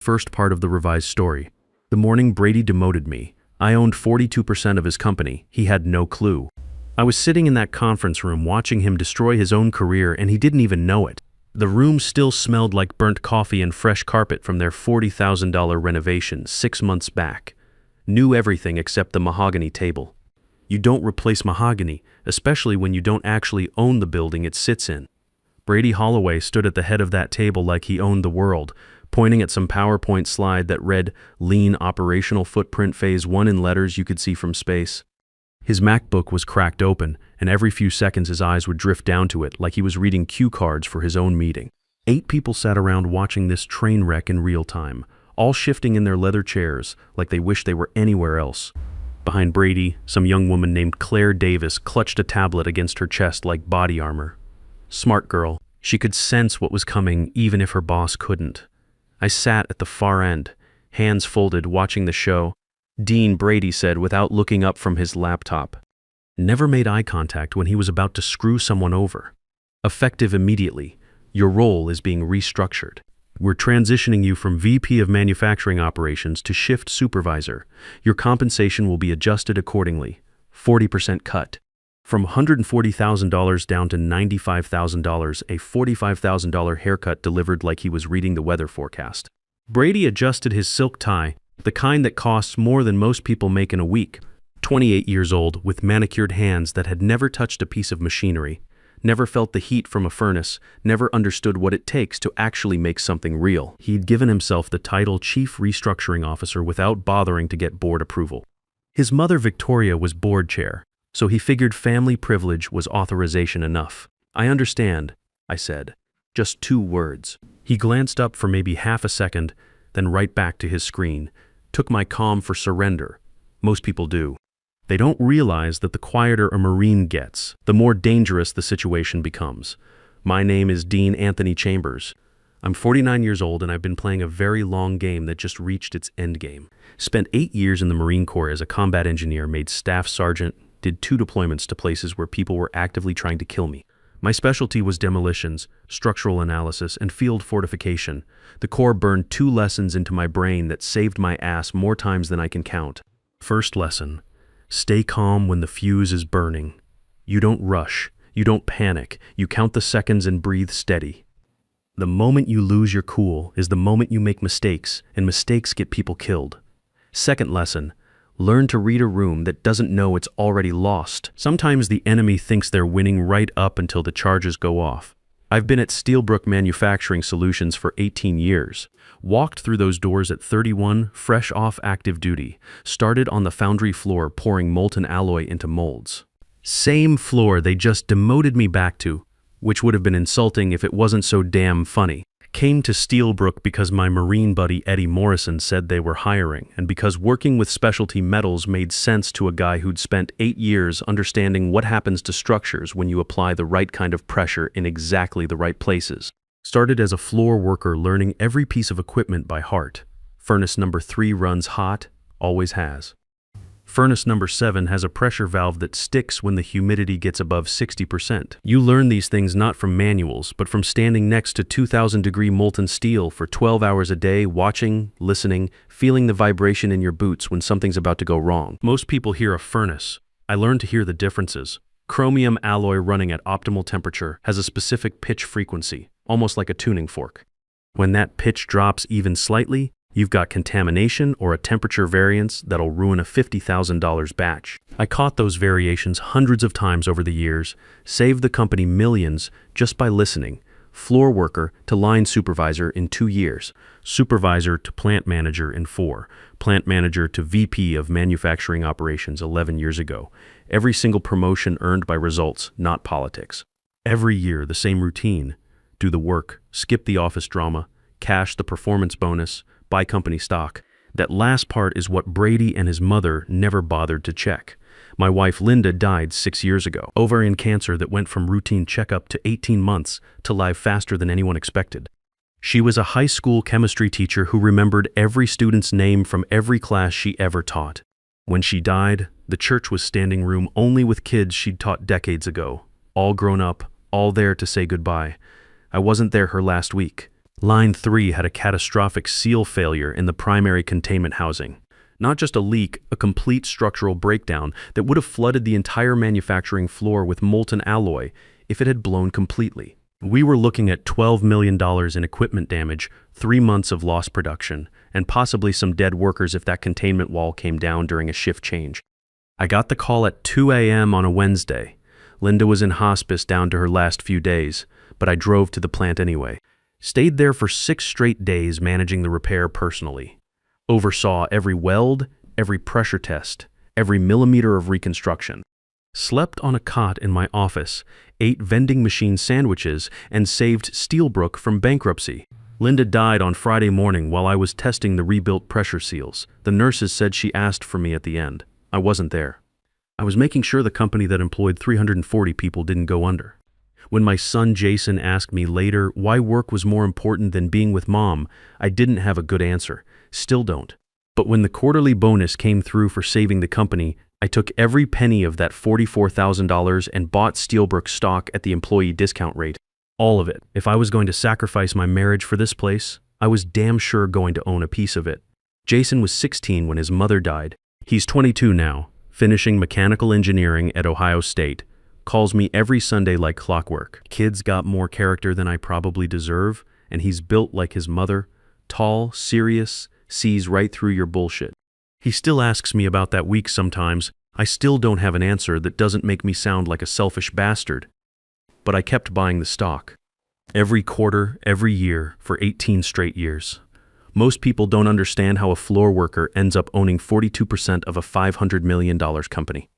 First part of the revised story. The morning Brady demoted me, I owned 42% of his company. He had no clue. I was sitting in that conference room watching him destroy his own career, and he didn't even know it. The room still smelled like burnt coffee and fresh carpet from their $40,000 renovation 6 months back. Knew everything except the mahogany table. You don't replace mahogany, especially when you don't actually own the building it sits in. Brady Holloway stood at the head of that table like he owned the world, pointing at some PowerPoint slide that read Lean Operational Footprint Phase 1 in letters you could see from space. His MacBook was cracked open, and every few seconds his eyes would drift down to it like he was reading cue cards for his own meeting. 8 people sat around watching this train wreck in real time, all shifting in their leather chairs like they wished they were anywhere else. Behind Brady, some young woman named Claire Davis clutched a tablet against her chest like body armor. Smart girl. She could sense what was coming even if her boss couldn't. I sat at the far end, hands folded, watching the show. Dean, Brady said without looking up from his laptop. Never made eye contact when he was about to screw someone over. Effective immediately. Your role is being restructured. We're transitioning you from VP of Manufacturing Operations to Shift Supervisor. Your compensation will be adjusted accordingly. 40% cut. From $140,000 down to $95,000, a $45,000 haircut delivered like he was reading the weather forecast. Brady adjusted his silk tie, the kind that costs more than most people make in a week. 28 years old, with manicured hands that had never touched a piece of machinery, never felt the heat from a furnace, never understood what it takes to actually make something real. He'd given himself the title Chief Restructuring Officer without bothering to get board approval. His mother, Victoria, was board chair, so he figured family privilege was authorization enough. I understand, I said. Just 2 words. He glanced up for maybe half a second, then right back to his screen. Took my calm for surrender. Most people do. They don't realize that the quieter a Marine gets, the more dangerous the situation becomes. My name is Dean Anthony Chambers. I'm 49 years old and I've been playing a very long game that just reached its endgame. Spent 8 years in the Marine Corps as a combat engineer, made staff sergeant, did 2 deployments to places where people were actively trying to kill me. My specialty was demolitions, structural analysis, and field fortification. The Corps burned 2 lessons into my brain that saved my ass more times than I can count. First lesson: stay calm when the fuse is burning. You don't rush, you don't panic, you count the seconds and breathe steady. The moment you lose your cool is the moment you make mistakes, and mistakes get people killed. Second lesson: learn to read a room that doesn't know it's already lost. Sometimes the enemy thinks they're winning right up until the charges go off. I've been at Steelbrook Manufacturing Solutions for 18 years. Walked through those doors at 31, fresh off active duty. Started on the foundry floor pouring molten alloy into molds. Same floor they just demoted me back to, which would have been insulting if it wasn't so damn funny. Came to Steelbrook because my Marine buddy Eddie Morrison said they were hiring, and because working with specialty metals made sense to a guy who'd spent 8 years understanding what happens to structures when you apply the right kind of pressure in exactly the right places. Started as a floor worker, learning every piece of equipment by heart. Furnace number 3 runs hot, always has. Furnace number 7 has a pressure valve that sticks when the humidity gets above 60%. You learn these things not from manuals, but from standing next to 2,000-degree molten steel for 12 hours a day, watching, listening, feeling the vibration in your boots when something's about to go wrong. Most people hear a furnace. I learned to hear the differences. Chromium alloy running at optimal temperature has a specific pitch frequency, almost like a tuning fork. When that pitch drops even slightly, you've got contamination or a temperature variance that'll ruin a $50,000 batch. I caught those variations hundreds of times over the years, saved the company millions just by listening. Floor worker to line supervisor in 2 years, supervisor to plant manager in 4, plant manager to VP of Manufacturing Operations 11 years ago. Every single promotion earned by results, not politics. Every year, the same routine. Do the work, skip the office drama, cash the performance bonus, buy company stock. That last part is what Brady and his mother never bothered to check. My wife Linda died 6 years ago. Ovarian cancer that went from routine checkup to 18 months to live faster than anyone expected. She was a high school chemistry teacher who remembered every student's name from every class she ever taught. When she died, the church was standing room only with kids she'd taught decades ago. All grown up, all there to say goodbye. I wasn't there her last week. Line 3 had a catastrophic seal failure in the primary containment housing. Not just a leak, a complete structural breakdown that would have flooded the entire manufacturing floor with molten alloy if it had blown completely. We were looking at $12 million in equipment damage, 3 months of lost production, and possibly some dead workers if that containment wall came down during a shift change. I got the call at 2 a.m. on a Wednesday. Linda was in hospice down to her last few days, but I drove to the plant anyway. Stayed there for 6 straight days managing the repair personally. Oversaw every weld, every pressure test, every millimeter of reconstruction. Slept on a cot in my office, ate vending machine sandwiches, and saved Steelbrook from bankruptcy. Linda died on Friday morning while I was testing the rebuilt pressure seals. The nurses said she asked for me at the end. I wasn't there. I was making sure the company that employed 340 people didn't go under. When my son Jason asked me later why work was more important than being with Mom, I didn't have a good answer. Still don't. But when the quarterly bonus came through for saving the company, I took every penny of that $44,000 and bought Steelbrook stock at the employee discount rate. All of it. If I was going to sacrifice my marriage for this place, I was damn sure going to own a piece of it. Jason was 16 when his mother died. He's 22 now, finishing mechanical engineering at Ohio State. Calls me every Sunday like clockwork. Kid's got more character than I probably deserve, and he's built like his mother, tall, serious, sees right through your bullshit. He still asks me about that week sometimes. I still don't have an answer that doesn't make me sound like a selfish bastard. But I kept buying the stock. Every quarter, every year, for 18 straight years. Most people don't understand how a floor worker ends up owning 42% of a $500 million company.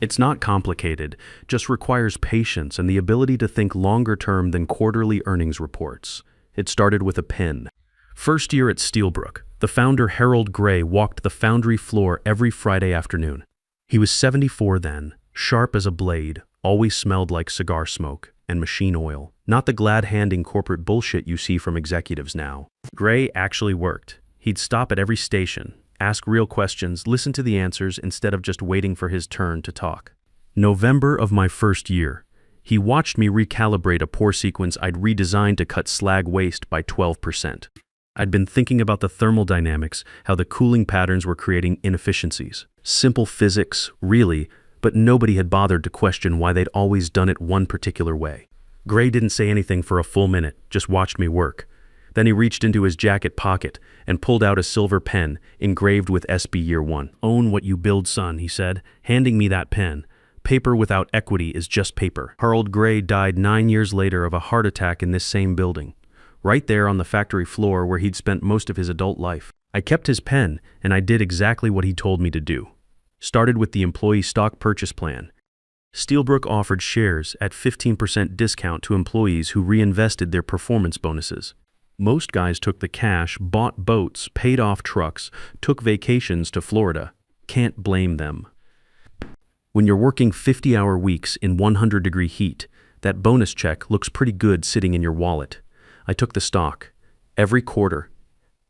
It's not complicated, just requires patience and the ability to think longer term than quarterly earnings reports. It started with a pen. First year at Steelbrook, the founder Harold Gray walked the foundry floor every Friday afternoon. He was 74 then, sharp as a blade, always smelled like cigar smoke and machine oil, not the glad-handing corporate bullshit you see from executives now. Gray actually worked. He'd stop at every station, ask real questions, listen to the answers instead of just waiting for his turn to talk. November of my first year, he watched me recalibrate a pour sequence I'd redesigned to cut slag waste by 12%. I'd been thinking about the thermodynamics, how the cooling patterns were creating inefficiencies. Simple physics, really, but nobody had bothered to question why they'd always done it one particular way. Gray didn't say anything for a full minute, just watched me work. Then he reached into his jacket pocket and pulled out a silver pen engraved with SB Year 1. "Own what you build, son," he said, handing me that pen. "Paper without equity is just paper." Harold Gray died 9 years later of a heart attack in this same building, right there on the factory floor where he'd spent most of his adult life. I kept his pen, and I did exactly what he told me to do. Started with the employee stock purchase plan. Steelbrook offered shares at 15% discount to employees who reinvested their performance bonuses. Most guys took the cash, bought boats, paid off trucks, took vacations to Florida. Can't blame them. When you're working 50-hour weeks in 100-degree heat, that bonus check looks pretty good sitting in your wallet. I took the stock. Every quarter.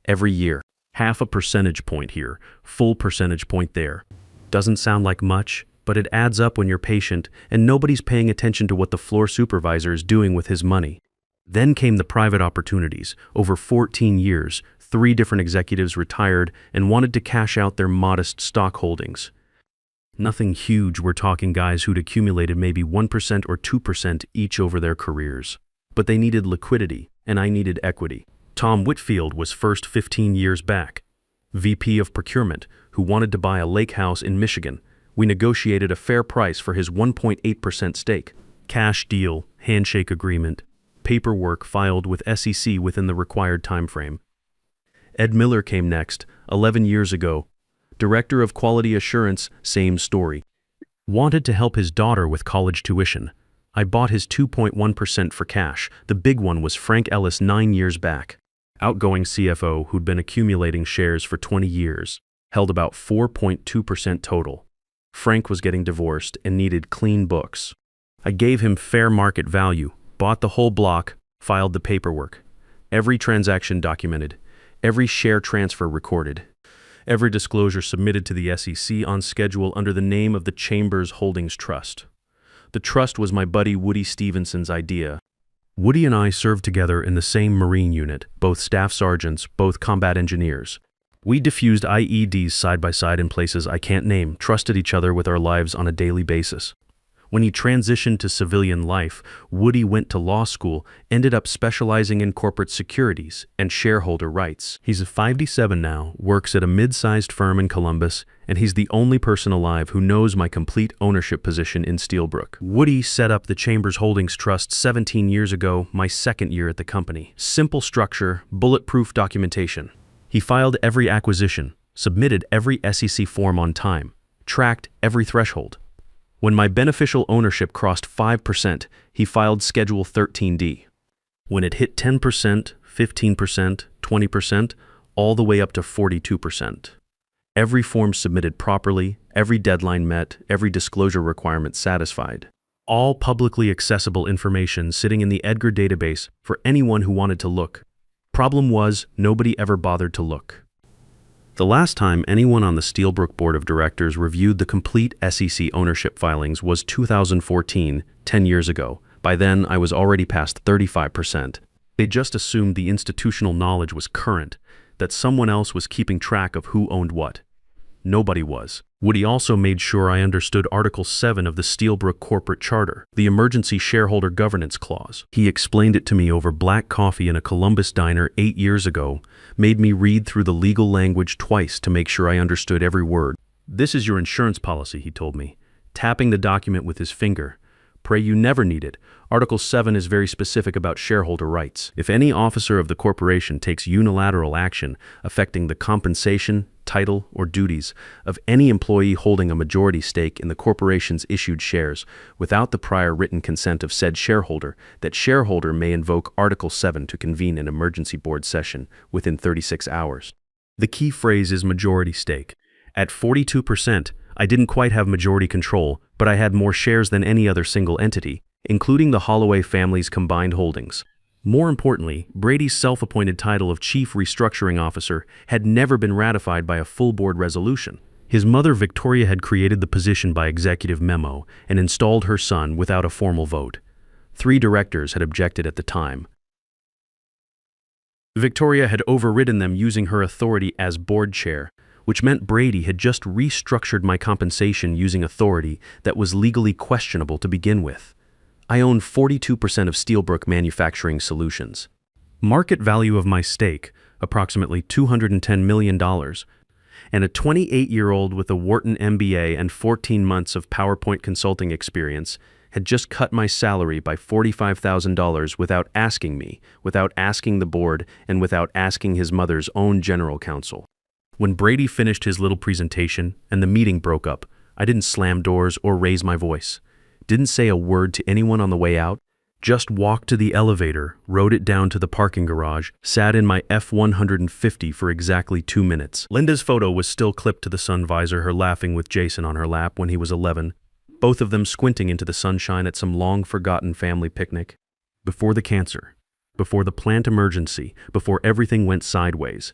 Every year. Half a percentage point here, full percentage point there. Doesn't sound like much, but it adds up when you're patient and nobody's paying attention to what the floor supervisor is doing with his money. Then came the private opportunities. Over 14 years, 3 different executives retired and wanted to cash out their modest stock holdings. Nothing huge, we're talking guys who'd accumulated maybe 1% or 2% each over their careers. But they needed liquidity, and I needed equity. Tom Whitfield was first 15 years back. VP of Procurement, who wanted to buy a lake house in Michigan. We negotiated a fair price for his 1.8% stake. Cash deal, handshake agreement. Paperwork filed with SEC within the required time frame. Ed Miller came next, 11 years ago. Director of Quality Assurance, same story. Wanted to help his daughter with college tuition. I bought his 2.1% for cash. The big one was Frank Ellis 9 years back. Outgoing CFO who'd been accumulating shares for 20 years. Held about 4.2% total. Frank was getting divorced and needed clean books. I gave him fair market value. Bought the whole block, filed the paperwork. Every transaction documented, every share transfer recorded, every disclosure submitted to the SEC on schedule under the name of the Chambers Holdings Trust. The trust was my buddy Woody Stevenson's idea. Woody and I served together in the same Marine unit, both staff sergeants, both combat engineers. We diffused IEDs side by side in places I can't name, trusted each other with our lives on a daily basis. When he transitioned to civilian life, Woody went to law school, ended up specializing in corporate securities and shareholder rights. He's 57 now, works at a mid-sized firm in Columbus, and he's the only person alive who knows my complete ownership position in Steelbrook. Woody set up the Chambers Holdings Trust 17 years ago, my second year at the company. Simple structure, bulletproof documentation. He filed every acquisition, submitted every SEC form on time, tracked every threshold. When my beneficial ownership crossed 5%, he filed Schedule 13D. When it hit 10%, 15%, 20%, all the way up to 42%. Every form submitted properly, every deadline met, every disclosure requirement satisfied. All publicly accessible information sitting in the Edgar database for anyone who wanted to look. Problem was, nobody ever bothered to look. The last time anyone on the Steelbrook Board of Directors reviewed the complete SEC ownership filings was 2014, 10 years ago. By then, I was already past 35%. They just assumed the institutional knowledge was current, that someone else was keeping track of who owned what. Nobody was. Woody also made sure I understood Article 7 of the Steelbrook Corporate Charter, the Emergency Shareholder Governance Clause. He explained it to me over black coffee in a Columbus diner 8 years ago, made me read through the legal language twice to make sure I understood every word. "This is your insurance policy," he told me, tapping the document with his finger. "Pray you never need it. Article 7 is very specific about shareholder rights. If any officer of the corporation takes unilateral action affecting the compensation, title, or duties of any employee holding a majority stake in the corporation's issued shares without the prior written consent of said shareholder, that shareholder may invoke Article 7 to convene an emergency board session within 36 hours. The key phrase is majority stake. At 42%, I didn't quite have majority control, but I had more shares than any other single entity, including the Holloway family's combined holdings. More importantly, Brady's self-appointed title of Chief Restructuring Officer had never been ratified by a full board resolution. His mother, Victoria, had created the position by executive memo and installed her son without a formal vote. 3 directors had objected at the time. Victoria had overridden them using her authority as board chair, which meant Brady had just restructured my compensation using authority that was legally questionable to begin with. I own 42% of Steelbrook Manufacturing Solutions. Market value of my stake, approximately $210 million, and a 28-year-old with a Wharton MBA and 14 months of PowerPoint consulting experience had just cut my salary by $45,000 without asking me, without asking the board, and without asking his mother's own general counsel. When Brady finished his little presentation and the meeting broke up, I didn't slam doors or raise my voice. Didn't say a word to anyone on the way out, just walked to the elevator, rode it down to the parking garage, sat in my F-150 for exactly 2 minutes. Linda's photo was still clipped to the sun visor, her laughing with Jason on her lap when he was 11, both of them squinting into the sunshine at some long-forgotten family picnic. Before the cancer, before the plant emergency, before everything went sideways.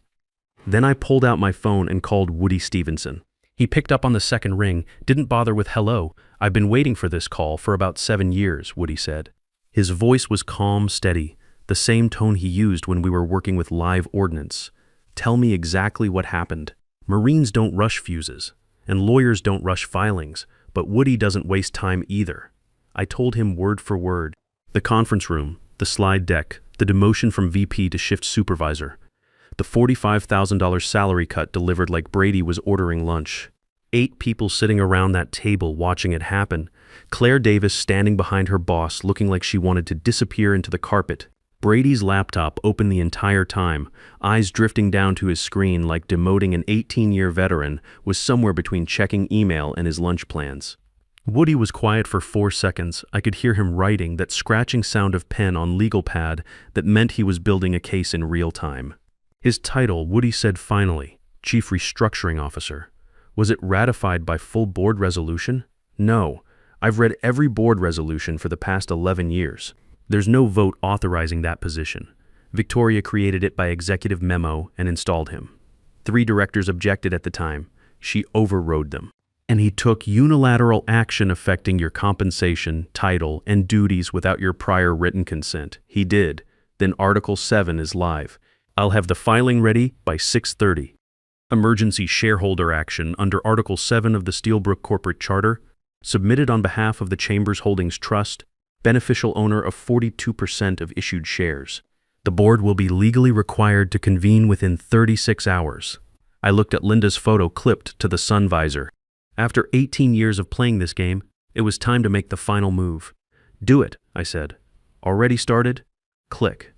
Then I pulled out my phone and called Woody Stevenson. He picked up on the second ring, didn't bother with hello. "I've been waiting for this call for about 7 years, Woody said. His voice was calm, steady, the same tone he used when we were working with live ordnance. "Tell me exactly what happened. Marines don't rush fuses, and lawyers don't rush filings, but Woody doesn't waste time either." I told him word for word. The conference room, the slide deck, the demotion from VP to shift supervisor. The $45,000 salary cut delivered like Brady was ordering lunch. 8 people sitting around that table watching it happen. Claire Davis standing behind her boss looking like she wanted to disappear into the carpet. Brady's laptop open the entire time, eyes drifting down to his screen like demoting an 18-year veteran was somewhere between checking email and his lunch plans. Woody was quiet for 4 seconds. I could hear him writing, that scratching sound of pen on legal pad that meant he was building a case in real time. His title, Woody said finally, Chief Restructuring Officer. Was it ratified by full board resolution? No. I've read every board resolution for the past 11 years. There's no vote authorizing that position. Victoria created it by executive memo and installed him. 3 directors objected at the time. She overrode them. And he took unilateral action affecting your compensation, title, and duties without your prior written consent. He did. Then Article 7 is live. I'll have the filing ready by 6:30. Emergency shareholder action under Article 7 of the Steelbrook Corporate Charter, submitted on behalf of the Chambers Holdings Trust, beneficial owner of 42% of issued shares. The board will be legally required to convene within 36 hours. I looked at Linda's photo clipped to the sun visor. After 18 years of playing this game, it was time to make the final move. Do it, I said. Already started? Click.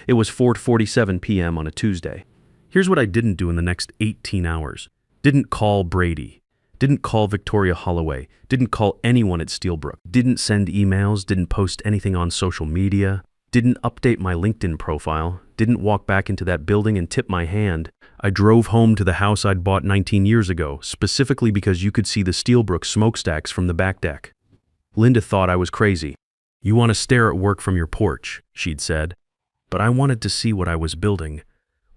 It was 4:47 p.m. on a Tuesday. Here's what I didn't do in the next 18 hours. Didn't call Brady. Didn't call Victoria Holloway. Didn't call anyone at Steelbrook. Didn't send emails. Didn't post anything on social media. Didn't update my LinkedIn profile. Didn't walk back into that building and tip my hand. I drove home to the house I'd bought 19 years ago, specifically because you could see the Steelbrook smokestacks from the back deck. Linda thought I was crazy. You want to stare at work from your porch, she'd said. But I wanted to see what I was building.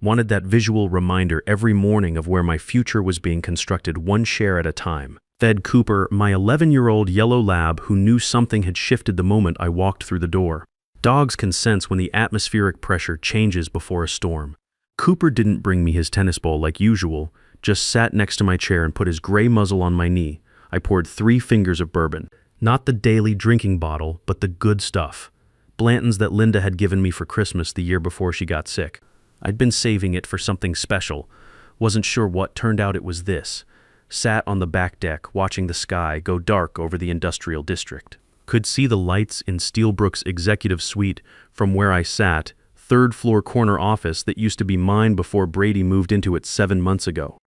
Wanted that visual reminder every morning of where my future was being constructed one share at a time. Fed Cooper, my 11-year-old yellow lab who knew something had shifted the moment I walked through the door. Dogs can sense when the atmospheric pressure changes before a storm. Cooper didn't bring me his tennis ball like usual, just sat next to my chair and put his gray muzzle on my knee. I poured 3 fingers of bourbon. Not the daily drinking bottle, but the good stuff. Blanton's that Linda had given me for Christmas the year before she got sick. I'd been saving it for something special. Wasn't sure what, turned out it was this. Sat on the back deck, watching the sky go dark over the industrial district. Could see the lights in Steelbrook's executive suite from where I sat, 3rd floor corner office that used to be mine before Brady moved into it 7 months ago.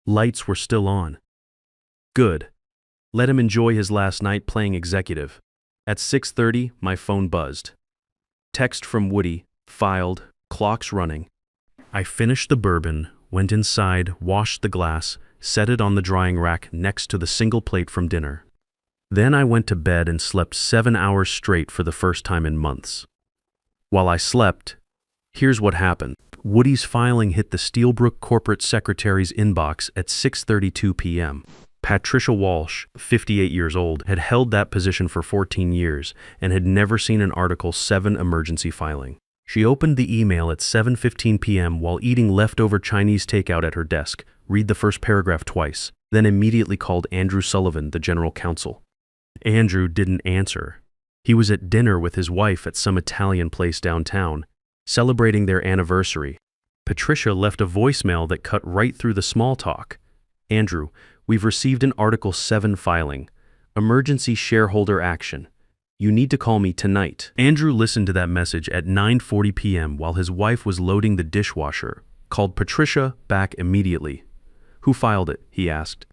Lights were still on. Good. Let him enjoy his last night playing executive. At 6:30, my phone buzzed. Text from Woody, filed, clock's running. I finished the bourbon, went inside, washed the glass, set it on the drying rack next to the single plate from dinner. Then I went to bed and slept 7 hours straight for the first time in months. While I slept, here's what happened. Woody's filing hit the Steelbrook corporate secretary's inbox at 6:32 p.m. Patricia Walsh, 58 years old, had held that position for 14 years and had never seen an Article 7 emergency filing. She opened the email at 7:15 p.m. while eating leftover Chinese takeout at her desk, read the first paragraph twice, then immediately called Andrew Sullivan, the general counsel. Andrew didn't answer. He was at dinner with his wife at some Italian place downtown, celebrating their anniversary. Patricia left a voicemail that cut right through the small talk. Andrew, we've received an Article 7 filing. Emergency shareholder action. You need to call me tonight. Andrew listened to that message at 9:40 p.m. while his wife was loading the dishwasher, called Patricia back immediately. Who filed it? He asked.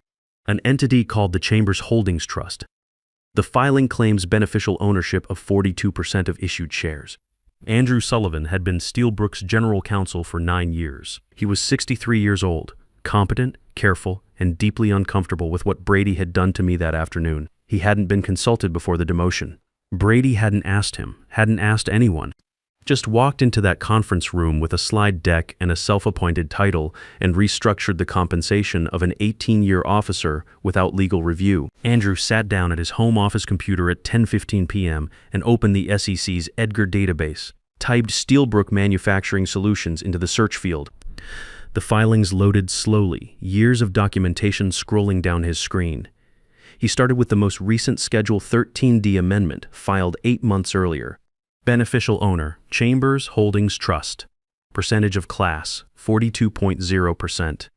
An entity called the Chambers Holdings Trust. The filing claims beneficial ownership of 42% of issued shares. Andrew Sullivan had been Steelbrook's general counsel for 9 years. He was 63 years old, competent, careful, and deeply uncomfortable with what Brady had done to me that afternoon. He hadn't been consulted before the demotion. Brady hadn't asked him, hadn't asked anyone. Just walked into that conference room with a slide deck and a self-appointed title and restructured the compensation of an 18-year officer without legal review. Andrew sat down at his home office computer at 10:15 p.m. and opened the SEC's Edgar database, typed Steelbrook Manufacturing Solutions into the search field. The filings loaded slowly, years of documentation scrolling down his screen. He started with the most recent Schedule 13D amendment, filed 8 months earlier. Beneficial owner, Chambers Holdings Trust. Percentage of class, 42.0%.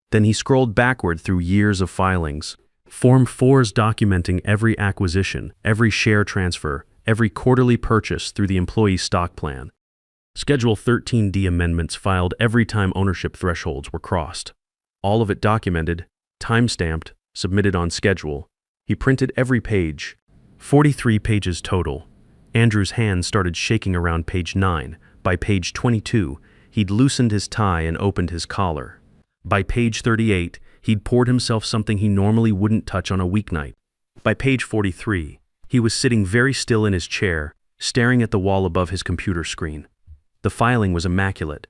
Then he scrolled backward through years of filings. Form 4s documenting every acquisition, every share transfer, every quarterly purchase through the employee stock plan. Schedule 13D amendments filed every time ownership thresholds were crossed. All of it documented, time-stamped, submitted on schedule. He printed every page. 43 pages total. Andrew's hand started shaking around page 9. By page 22, he'd loosened his tie and opened his collar. By page 38, he'd poured himself something he normally wouldn't touch on a weeknight. By page 43, he was sitting very still in his chair, staring at the wall above his computer screen. The filing was immaculate.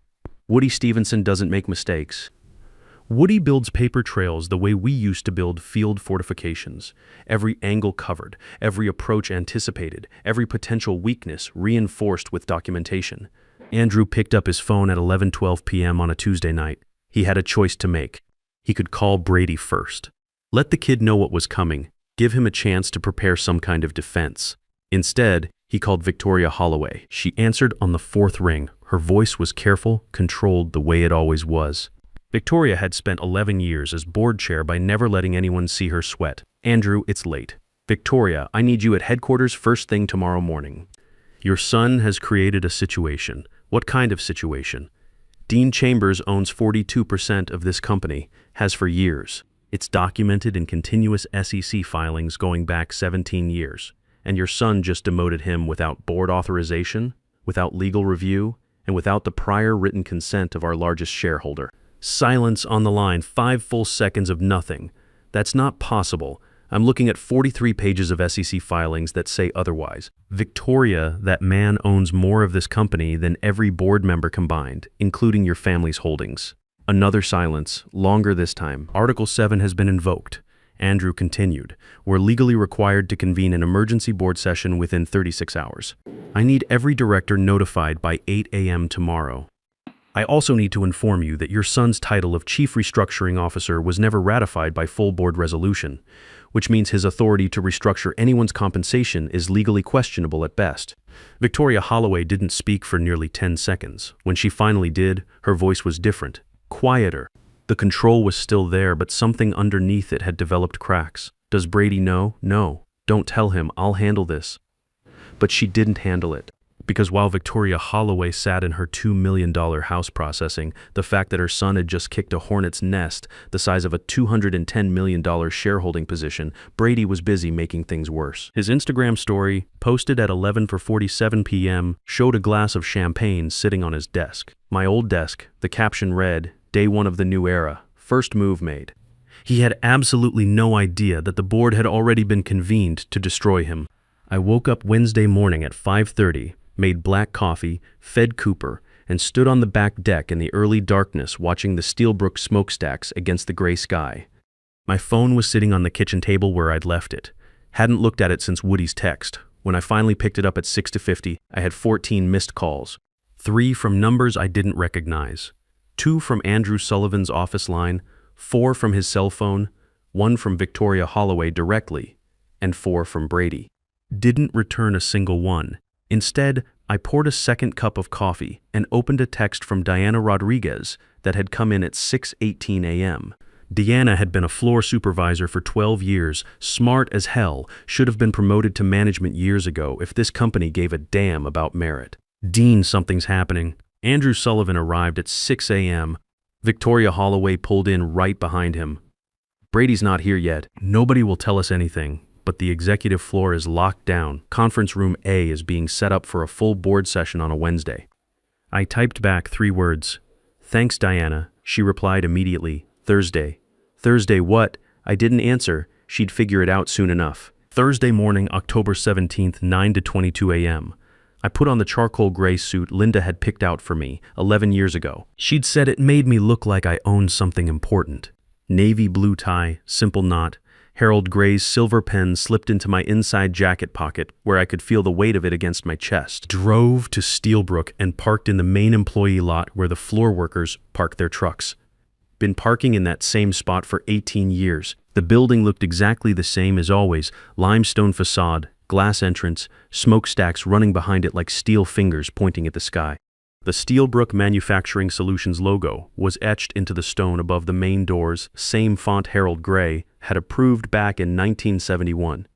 Woody Stevenson doesn't make mistakes. Woody builds paper trails the way we used to build field fortifications. Every angle covered, every approach anticipated, every potential weakness reinforced with documentation. Andrew picked up his phone at 11:12 p.m. on a Tuesday night. He had a choice to make. He could call Brady first. Let the kid know what was coming, give him a chance to prepare some kind of defense. Instead, he called Victoria Holloway. She answered on the fourth ring. Her voice was careful, controlled the way it always was. Victoria had spent 11 years as board chair by never letting anyone see her sweat. Andrew, it's late. Victoria, I need you at headquarters first thing tomorrow morning. Your son has created a situation. What kind of situation? Dean Chambers owns 42% of this company, has for years. It's documented in continuous SEC filings going back 17 years. And your son just demoted him without board authorization, without legal review, and without the prior written consent of our largest shareholder. Silence on the line, 5 full seconds of nothing. That's not possible. I'm looking at 43 pages of SEC filings that say otherwise. Victoria, that man owns more of this company than every board member combined, including your family's holdings. Another silence, longer this time. Article 7 has been invoked. Andrew continued. We're legally required to convene an emergency board session within 36 hours. I need every director notified by 8 a.m. tomorrow. I also need to inform you that your son's title of Chief Restructuring Officer was never ratified by full board resolution, which means his authority to restructure anyone's compensation is legally questionable at best. Victoria Holloway didn't speak for nearly 10 seconds. When she finally did, her voice was different, quieter. The control was still there, but something underneath it had developed cracks. Does Brady know? No. Don't tell him, I'll handle this. But she didn't handle it. Because while Victoria Holloway sat in her $2 million house processing, the fact that her son had just kicked a hornet's nest the size of a $210 million shareholding position, Brady was busy making things worse. His Instagram story, posted at 11:47 p.m., showed a glass of champagne sitting on his desk. My old desk, the caption read, Day 1 of the new era, first move made. He had absolutely no idea that the board had already been convened to destroy him. I woke up Wednesday morning at 5:30, made black coffee, fed Cooper, and stood on the back deck in the early darkness watching the Steelbrook smokestacks against the gray sky. My phone was sitting on the kitchen table where I'd left it. Hadn't looked at it since Woody's text. When I finally picked it up at 6:50, I had 14 missed calls. 3 from numbers I didn't recognize. 2 from Andrew Sullivan's office line, 4 from his cell phone, 1 from Victoria Holloway directly, and 4 from Brady. Didn't return a single one. Instead, I poured a second cup of coffee and opened a text from Diana Rodriguez that had come in at 6:18 a.m. Deanna had been a floor supervisor for 12 years, smart as hell, should have been promoted to management years ago if this company gave a damn about merit. Dean, something's happening. Andrew Sullivan arrived at 6 a.m. Victoria Holloway pulled in right behind him. Brady's not here yet. Nobody will tell us anything. But the executive floor is locked down. Conference room A is being set up for a full board session on a Wednesday. I typed back 3 words. Thanks, Diana. She replied immediately. Thursday. Thursday what? I didn't answer. She'd figure it out soon enough. Thursday morning, October 17th, 9:22 a.m. I put on the charcoal gray suit Linda had picked out for me 11 years ago. She'd said it made me look like I owned something important. Navy blue tie, simple knot. Harold Gray's silver pen slipped into my inside jacket pocket where I could feel the weight of it against my chest. Drove to Steelbrook and parked in the main employee lot where the floor workers park their trucks. Been parking in that same spot for 18 years. The building looked exactly the same as always. Limestone facade, glass entrance, smokestacks running behind it like steel fingers pointing at the sky. The Steelbrook Manufacturing Solutions logo was etched into the stone above the main doors, same font Harold Gray had approved back in 1971.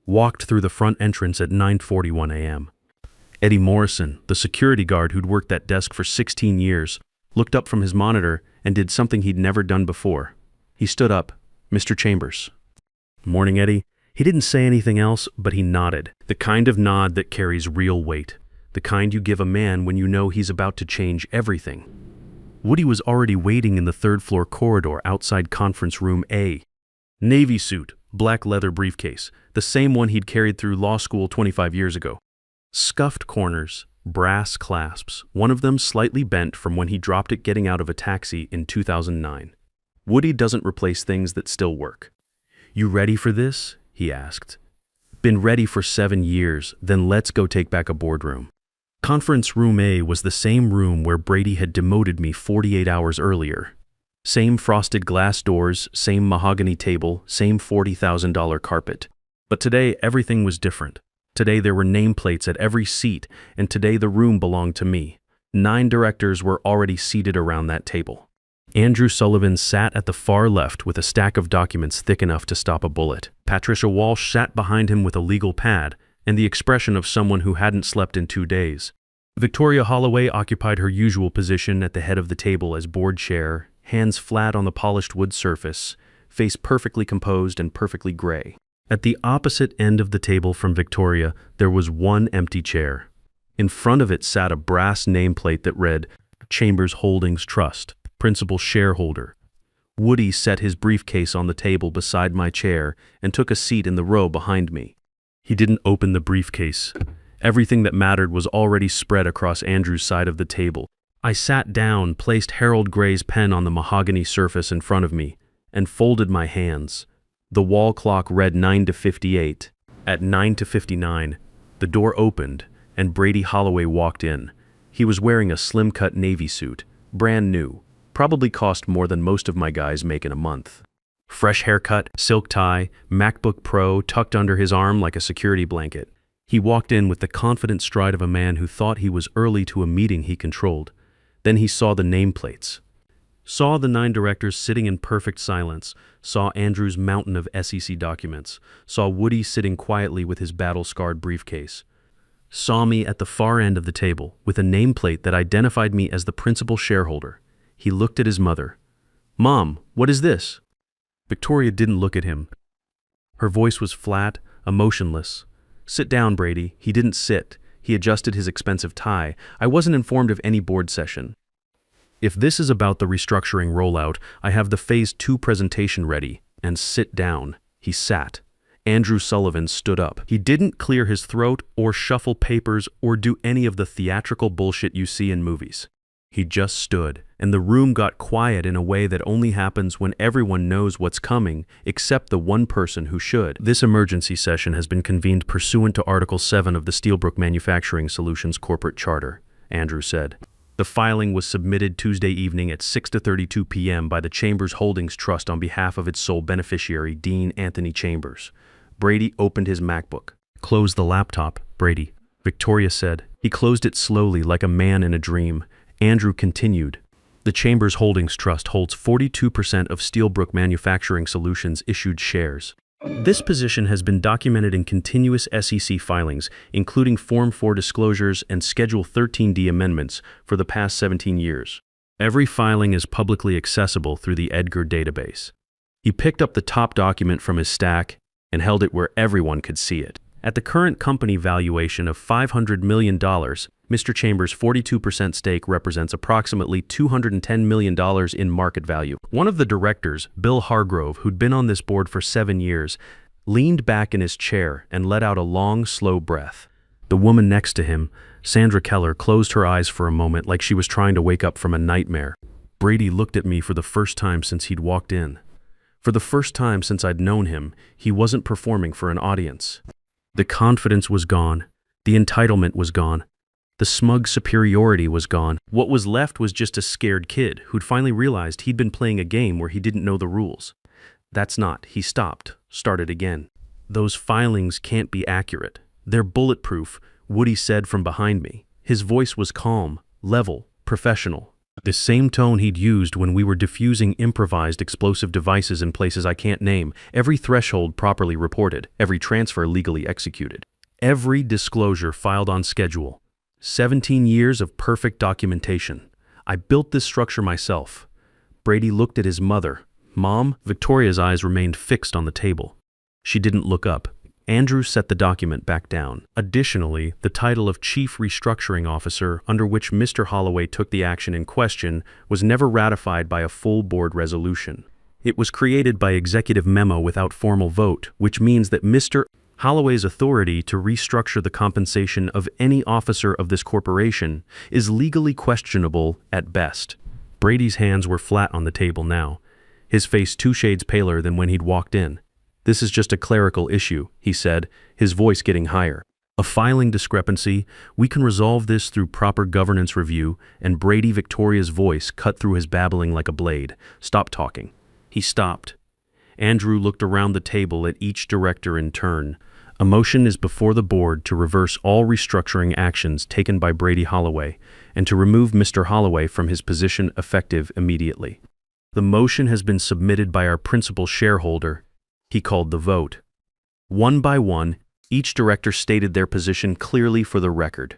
Walked through the front entrance at 9:41 a.m. Eddie Morrison, the security guard who'd worked that desk for 16 years, looked up from his monitor and did something he'd never done before. He stood up. Mr. Chambers. Morning, Eddie. He didn't say anything else, but he nodded. The kind of nod that carries real weight. The kind you give a man when you know he's about to change everything. Woody was already waiting in the 3rd floor corridor outside conference room A. Navy suit, black leather briefcase, the same one he'd carried through law school 25 years ago. Scuffed corners, brass clasps, one of them slightly bent from when he dropped it getting out of a taxi in 2009. Woody doesn't replace things that still work. You ready for this? He asked. Been ready for 7 years, then let's go take back a boardroom. Conference room A was the same room where Brady had demoted me 48 hours earlier. Same frosted glass doors, same mahogany table, same $40,000 carpet. But today, everything was different. Today there were nameplates at every seat, and today the room belonged to me. 9 directors were already seated around that table. Andrew Sullivan sat at the far left with a stack of documents thick enough to stop a bullet. Patricia Walsh sat behind him with a legal pad and the expression of someone who hadn't slept in 2 days. Victoria Holloway occupied her usual position at the head of the table as board chair, hands flat on the polished wood surface, face perfectly composed and perfectly gray. At the opposite end of the table from Victoria, there was one empty chair. In front of it sat a brass nameplate that read, Chambers Holdings Trust, Principal Shareholder. Woody set his briefcase on the table beside my chair and took a seat in the row behind me. He didn't open the briefcase. Everything that mattered was already spread across Andrew's side of the table. I sat down, placed Harold Gray's pen on the mahogany surface in front of me, and folded my hands. The wall clock read 9:58. At 9:59, the door opened, and Brady Holloway walked in. He was wearing a slim-cut navy suit, brand new, probably cost more than most of my guys make in a month. Fresh haircut, silk tie, MacBook Pro tucked under his arm like a security blanket. He walked in with the confident stride of a man who thought he was early to a meeting he controlled. Then he saw the nameplates. Saw the 9 directors sitting in perfect silence, saw Andrew's mountain of SEC documents, saw Woody sitting quietly with his battle-scarred briefcase. Saw me at the far end of the table with a nameplate that identified me as the principal shareholder. He looked at his mother. Mom, what is this? Victoria didn't look at him. Her voice was flat, emotionless. Sit down, Brady. He didn't sit. He adjusted his expensive tie. I wasn't informed of any board session. If this is about the restructuring rollout, I have the Phase 2 presentation ready. And sit down. He sat. Andrew Sullivan stood up. He didn't clear his throat or shuffle papers or do any of the theatrical bullshit you see in movies. He just stood, and the room got quiet in a way that only happens when everyone knows what's coming, except the one person who should. This emergency session has been convened pursuant to Article 7 of the Steelbrook Manufacturing Solutions Corporate Charter, Andrew said. The filing was submitted Tuesday evening at 6:32 p.m. by the Chambers Holdings Trust on behalf of its sole beneficiary, Dean Anthony Chambers. Brady opened his MacBook. Close the laptop, Brady, Victoria said. He closed it slowly like a man in a dream. Andrew continued. The Chambers Holdings Trust holds 42% of Steelbrook Manufacturing Solutions issued shares. This position has been documented in continuous SEC filings, including Form 4 disclosures and Schedule 13D amendments for the past 17 years. Every filing is publicly accessible through the Edgar database. He picked up the top document from his stack and held it where everyone could see it. At the current company valuation of $500 million, Mr. Chambers' 42% stake represents approximately $210 million in market value. One of the directors, Bill Hargrove, who'd been on this board for 7 years, leaned back in his chair and let out a long, slow breath. The woman next to him, Sandra Keller, closed her eyes for a moment like she was trying to wake up from a nightmare. Brady looked at me for the first time since he'd walked in. For the first time since I'd known him, he wasn't performing for an audience. The confidence was gone. The entitlement was gone. The smug superiority was gone. What was left was just a scared kid who'd finally realized he'd been playing a game where he didn't know the rules. That's not. He stopped, started again. Those filings can't be accurate. They're bulletproof, Woody said from behind me. His voice was calm, level, professional. The same tone he'd used when we were diffusing improvised explosive devices in places I can't name, every threshold properly reported, every transfer legally executed, every disclosure filed on schedule. 17 years of perfect documentation. I built this structure myself. Brady looked at his mother. Mom? Victoria's eyes remained fixed on the table. She didn't look up. Andrew set the document back down. Additionally, the title of Chief Restructuring Officer, under which Mr. Holloway took the action in question, was never ratified by a full board resolution. It was created by executive memo without formal vote, which means that Mr. Holloway's authority to restructure the compensation of any officer of this corporation is legally questionable at best. Brady's hands were flat on the table now. his face 2 shades paler than when he'd walked in. "This is just a clerical issue," he said, his voice getting higher. "A filing discrepancy. We can resolve this through proper governance review," and Brady Victoria's voice cut through his babbling like a blade. "Stop talking." He stopped. Andrew looked around the table at each director in turn. "A motion is before the board to reverse all restructuring actions taken by Brady Holloway and to remove Mr. Holloway from his position effective immediately. The motion has been submitted by our principal shareholder." He called the vote. One by one, each director stated their position clearly for the record.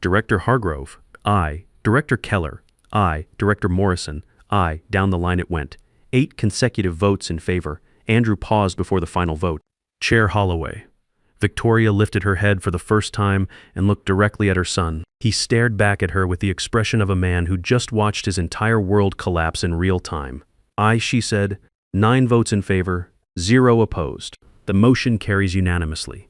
Director Hargrove, aye. Director Keller, aye. Director Morrison, aye. Down the line it went. 8 consecutive votes in favor. Andrew paused before the final vote. Chair Holloway. Victoria lifted her head for the first time and looked directly at her son. He stared back at her with the expression of a man who just watched his entire world collapse in real time. "Aye," she said. 9 votes in favor, 0 opposed. The motion carries unanimously.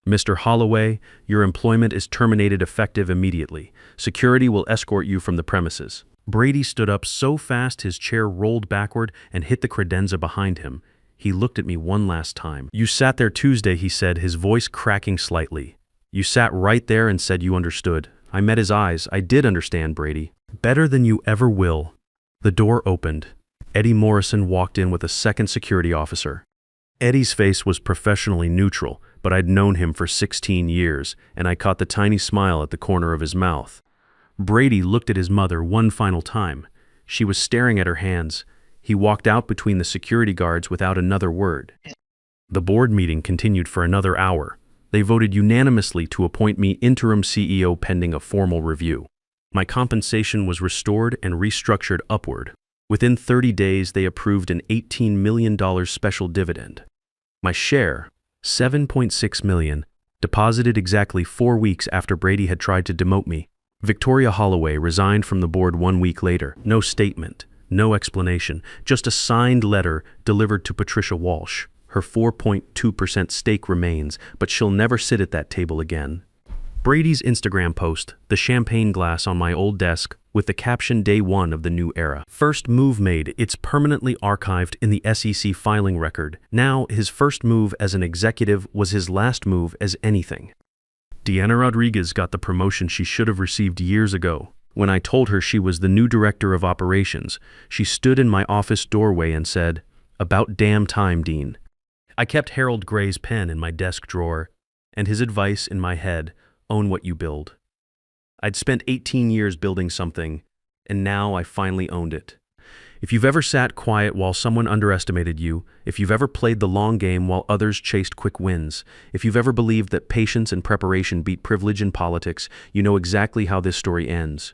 Mr. Holloway, your employment is terminated effective immediately. Security will escort you from the premises." Brady stood up so fast his chair rolled backward and hit the credenza behind him. He looked at me one last time. "You sat there Tuesday," he said, his voice cracking slightly. "You sat right there and said you understood." I met his eyes. "I did understand, Brady. Better than you ever will." The door opened. Eddie Morrison walked in with a second security officer. Eddie's face was professionally neutral, but I'd known him for 16 years, and I caught the tiny smile at the corner of his mouth. Brady looked at his mother one final time. She was staring at her hands. He walked out between the security guards without another word. The board meeting continued for another hour. They voted unanimously to appoint me interim CEO pending a formal review. My compensation was restored and restructured upward. Within 30 days, they approved an $18 million special dividend. My share, $7.6 million, deposited exactly 4 weeks after Brady had tried to demote me. Victoria Holloway resigned from the board 1 week later. No statement, no explanation, just a signed letter delivered to Patricia Walsh. Her 4.2% stake remains, but she'll never sit at that table again. Brady's Instagram post, the champagne glass on my old desk, with the caption "Day 1 of the new era." First move made, it's permanently archived in the SEC filing record. Now, his first move as an executive was his last move as anything. Deanna Rodriguez got the promotion she should have received years ago. When I told her she was the new director of operations, she stood in my office doorway and said, "About damn time, Dean." I kept Harold Gray's pen in my desk drawer, and his advice in my head, "Own what you build." I'd spent 18 years building something, and now I finally owned it. If you've ever sat quiet while someone underestimated you, if you've ever played the long game while others chased quick wins, if you've ever believed that patience and preparation beat privilege in politics, you know exactly how this story ends.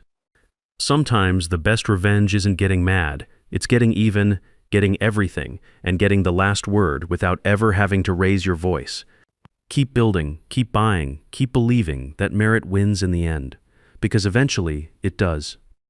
Sometimes the best revenge isn't getting mad, it's getting even, getting everything, and getting the last word without ever having to raise your voice. Keep building, keep buying, keep believing that merit wins in the end. Because eventually, it does.